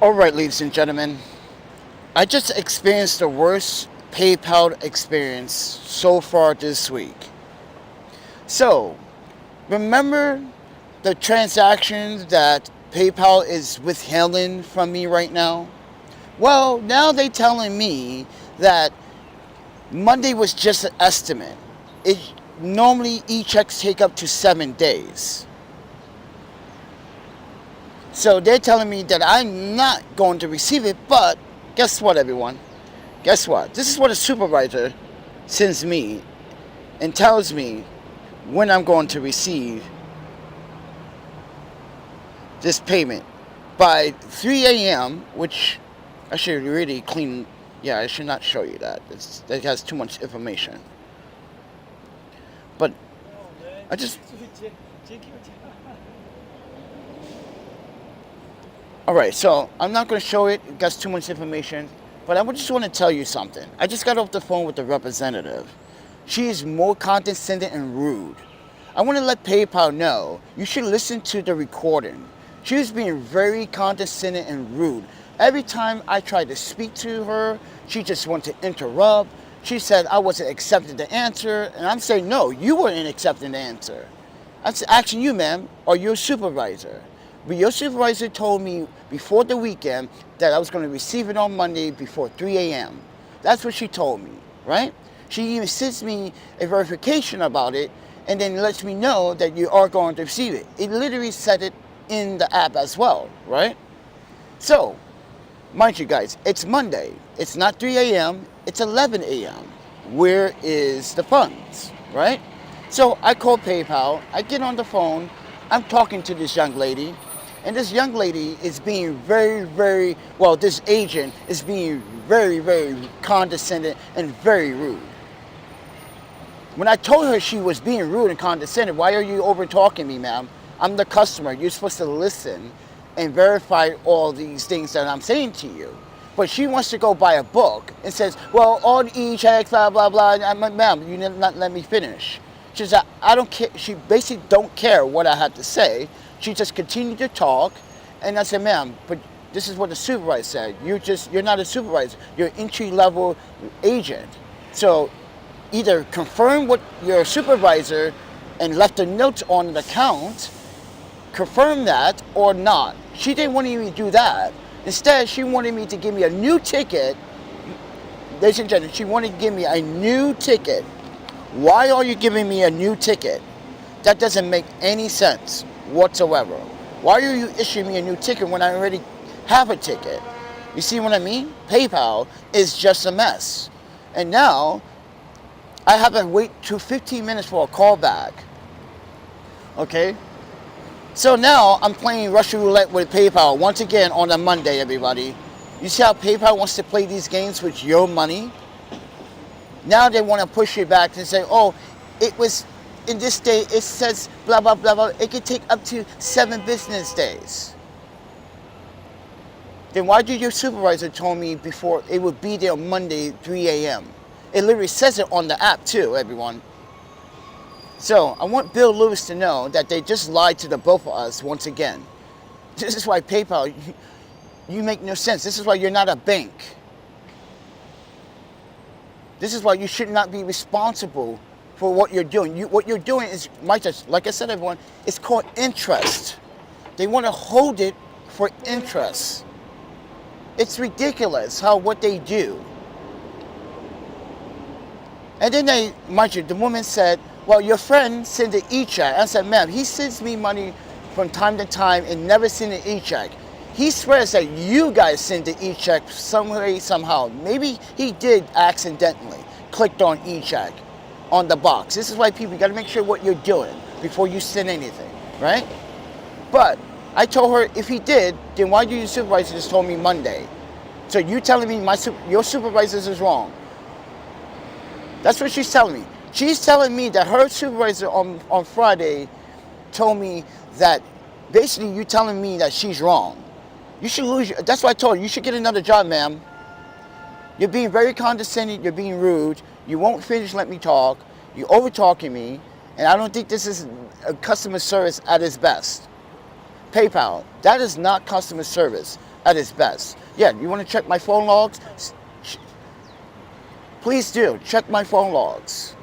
Alright, ladies and gentlemen, I just experienced the worst PayPal experience so far this week. So, remember the transactions that PayPal is withholding from me right now? Well, now they're telling me that Monday was just an estimate. It normally e-checks take up to 7 days. So they're telling me that I'm not going to receive it, but guess what, everyone? Guess what? This is what a supervisor sends me and tells me when I'm going to receive this payment. By 3 a.m., which I should really clean. Yeah, I should not show you that. That has too much information. But I just... Alright, so I'm not going to show it. It got too much information. But I just want to tell you something. I just got off the phone with the representative. She is more condescending and rude. I want to let PayPal know you should listen to the recording. She was being very condescending and rude. Every time I tried to speak to her, she just wanted to interrupt. She said I wasn't accepting the answer. And I'm saying, no, you weren't accepting the answer. I'm asking you, ma'am, are you a supervisor? But your supervisor told me before the weekend that I was going to receive it on Monday before 3 a.m. That's what she told me, right? She even sends me a verification about it and then lets me know that you are going to receive it. It literally said it in the app as well, right? So, mind you guys, it's Monday. It's not 3 a.m., it's 11 a.m. Where is the funds, right? So I call PayPal, I get on the phone, I'm talking to this young lady, and this young lady is being this agent is being very condescending and very rude. When I told her she was being rude and condescending, why are you over talking me, ma'am? I'm the customer. You're supposed to listen and verify all these things that I'm saying to you. But she wants to go buy a book and says, well, all the e-checks, blah, blah, blah. I'm like, ma'am, you did not let me finish. She said, I don't care. She basically don't care what I had to say. She just continued to talk. And I said, ma'am, but this is what the supervisor said. You're not a supervisor. You're an entry-level agent. So either confirm what your supervisor and left the notes on the account, confirm that or not. She didn't want me to do that. Instead, she wanted me to give me a new ticket. Ladies and gentlemen, she wanted to give me a new ticket. Why are you giving me a new ticket? That doesn't make any sense whatsoever. Why are you issuing me a new ticket when I already have a ticket? You see what I mean? PayPal is just a mess. And now, I have to wait 15 minutes for a call back. Okay? So now, I'm playing Russian roulette with PayPal once again on a Monday, everybody. You see how PayPal wants to play these games with your money? Now they want to push it back and say, oh, it was in this day, it says blah, blah, blah, blah. It could take up to 7 business days. Then why did your supervisor tell me before it would be there on Monday, 3 a.m.? It literally says it on the app too, everyone. So I want Bill Lewis to know that they just lied to the both of us once again. This is why PayPal, you make no sense. This is why you're not a bank. This is why you should not be responsible for what you're doing. What you're doing is, like I said, everyone, it's called interest. They want to hold it for interest. It's ridiculous what they do. And then the woman said, well, your friend sent an e-check. I said, ma'am, he sends me money from time to time and never sent an e-check. He swears that you guys sent the e-check some way, somehow. Maybe he did accidentally clicked on e-check on the box. This is why people, you got to make sure what you're doing before you send anything, right? But I told her if he did, then why did your supervisor just told me Monday? So you telling me your supervisor is wrong. That's what she's telling me. She's telling me that her supervisor on Friday told me that basically you're telling me that she's wrong. You should lose. That's why I told her, you should get another job, ma'am. You're being very condescending. You're being rude. You won't finish let me talk. You're over-talking me. And I don't think this is a customer service at its best. PayPal, that is not customer service. at its best. Yeah, you want to check my phone logs? Please do. Check my phone logs.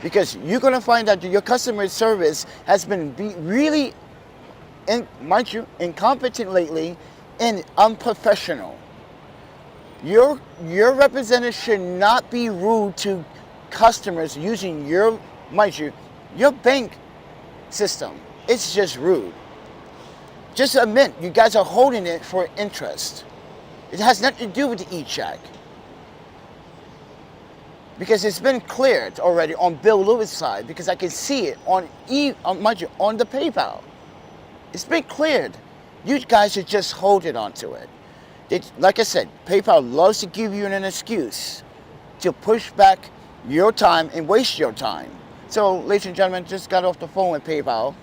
Because you're going to find out that your customer service has been really, mind you, incompetent lately and unprofessional. Your representative should not be rude to customers using your, mind you, your bank system. It's just rude. Just admit you guys are holding it for interest. It has nothing to do with the e-check. Because it's been cleared already on Bill Lewis' side, because I can see it on mind you, on the PayPal. It's been cleared. You guys should just hold it onto it. Like I said, PayPal loves to give you an excuse to push back your time and waste your time. So, ladies and gentlemen, just got off the phone with PayPal.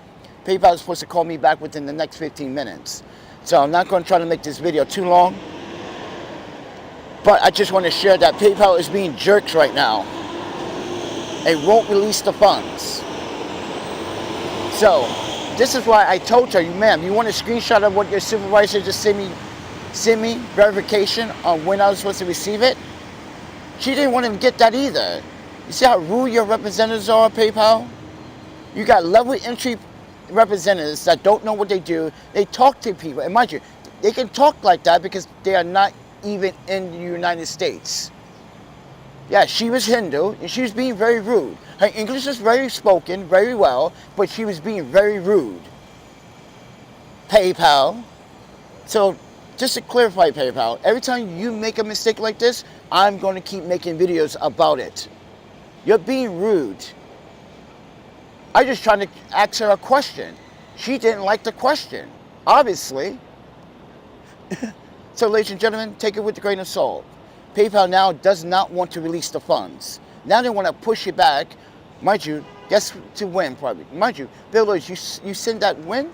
PayPal is supposed to call me back within the next 15 minutes. So I'm not going to try to make this video too long. But I just want to share that PayPal is being jerks right now. It won't release the funds. So, this is why I told her, ma'am, you want a screenshot of what your supervisor just sent me verification on when I was supposed to receive it? She didn't want to get that either. You see how rude your representatives are, PayPal? You got level entry representatives that don't know what they do. They talk to people. And mind you, they can talk like that because they are not even in the United States. Yeah, she was Hindu and she was being very rude. Her English is very spoken, very well, but she was being very rude. PayPal. So, just to clarify, PayPal, every time you make a mistake like this, I'm going to keep making videos about it. You're being rude. I just trying to ask her a question. She didn't like the question, obviously. So, ladies and gentlemen, take it with a grain of salt. PayPal now does not want to release the funds. Now they want to push it back. Mind you, guess to when probably. Mind you, Bill Lewis, you sent that when?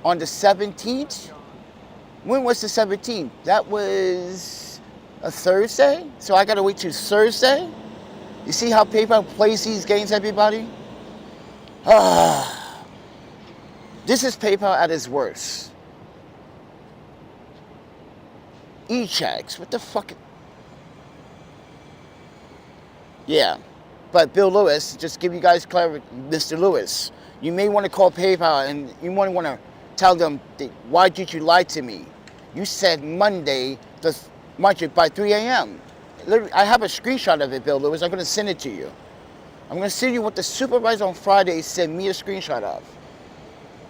On the 17th? When was the 17th? That was a Thursday? So I got to wait till Thursday? You see how PayPal plays these games, everybody? This is PayPal at its worst. E-checks, what the fuck? Yeah, but Bill Lewis, just give you guys clarity, Mr. Lewis, you may want to call PayPal and you might want to tell them, why did you lie to me? You said Monday, by 3 a.m. I have a screenshot of it, Bill Lewis. I'm going to send it to you. I'm going to send you what the supervisor on Friday sent me a screenshot of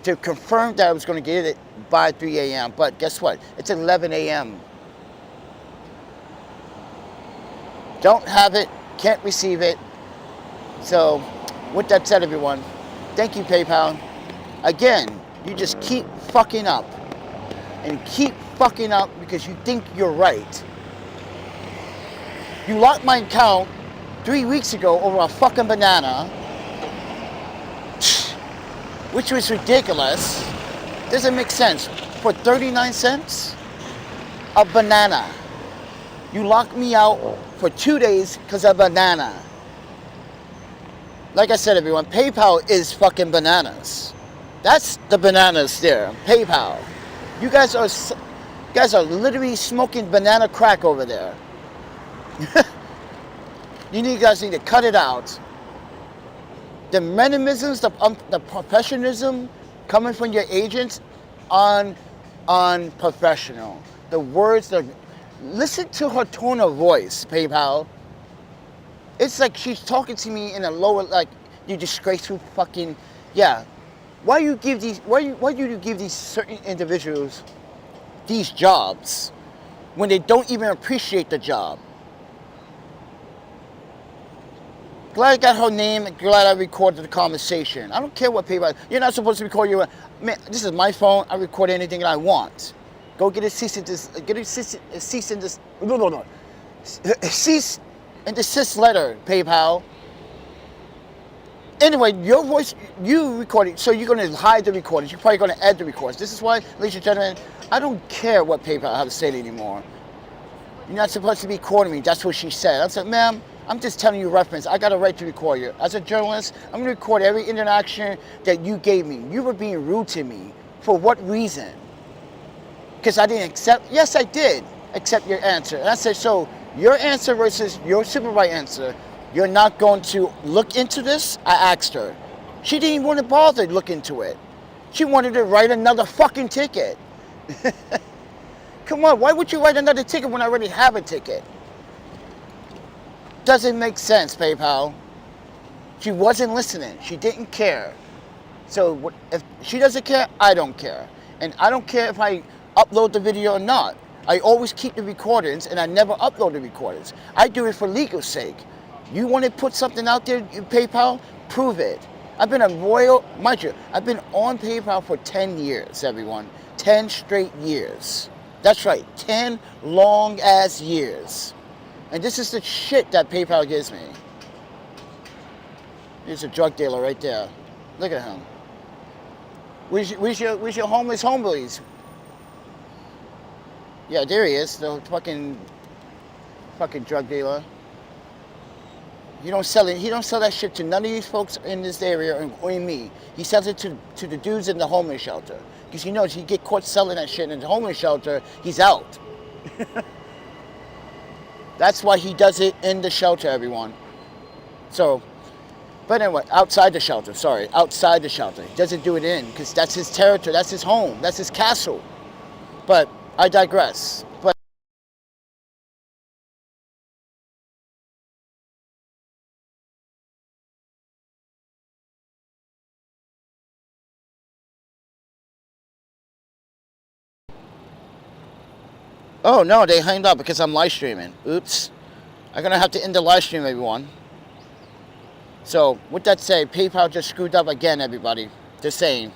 to confirm that I was going to get it by 3 a.m. But guess what? It's 11 a.m. Don't have it, can't receive it. So, with that said, everyone, thank you, PayPal. Again, you just keep fucking up. And keep fucking up because you think you're right. You locked my account 3 weeks ago over a fucking banana, which was ridiculous. Doesn't make sense. For 39 cents, a banana. You locked me out for 2 days because of banana. Like I said, everyone, PayPal is fucking bananas. That's the bananas there, PayPal. You guys are literally smoking banana crack over there. You guys need to cut it out. The mannerisms, the professionalism coming from your agents, unprofessional. The words, listen to her tone of voice, PayPal. It's like she's talking to me in a lower, like, you disgraceful fucking, yeah. Why do you give these certain individuals these jobs when they don't even appreciate the job? Glad I got her name, glad I recorded the conversation. I don't care what PayPal, you're not supposed to record your, man, this is my phone, I record anything that I want. Go get a cease and desist letter, PayPal. Anyway, your voice, you recorded, so you're going to hide the recordings. You're probably going to add the recordings. This is why, ladies and gentlemen, I don't care what PayPal has to say anymore. You're not supposed to be recording me. That's what she said. I said, ma'am, I'm just telling you reference. I got a right to record you. As a journalist, I'm going to record every interaction that you gave me. You were being rude to me. For what reason? because I didn't accept. Yes, I did accept your answer. And I said, so your answer versus your supervisor answer, you're not going to look into this? I asked her. She didn't even want to bother to look into it. She wanted to write another fucking ticket. Come on, why would you write another ticket when I already have a ticket? Doesn't make sense, PayPal. She wasn't listening. She didn't care. So if she doesn't care, I don't care. And I don't care if I upload the video or not. I always keep the recordings, and I never upload the recordings. I do it for legal sake. You want to put something out there in PayPal? Prove it. I've been a royal, mind you, I've been on PayPal for 10 years, everyone. 10 straight years. That's right, 10 long-ass years. And this is the shit that PayPal gives me. There's a drug dealer right there. Look at him. Where's your homeless homeboys? Yeah, there he is, the fucking drug dealer. He don't sell that shit to none of these folks in this area or me. He sells it to the dudes in the homeless shelter. Because he knows he get caught selling that shit in the homeless shelter, he's out. That's why he does it in the shelter, everyone. So, but anyway, outside the shelter, outside the shelter. He doesn't do it in, because that's his territory, that's his home, that's his castle. But I digress. But oh no, they hanged up because I'm live streaming. Oops. I'm gonna have to end the live stream, everyone. So with that said, PayPal just screwed up again, everybody. Just saying.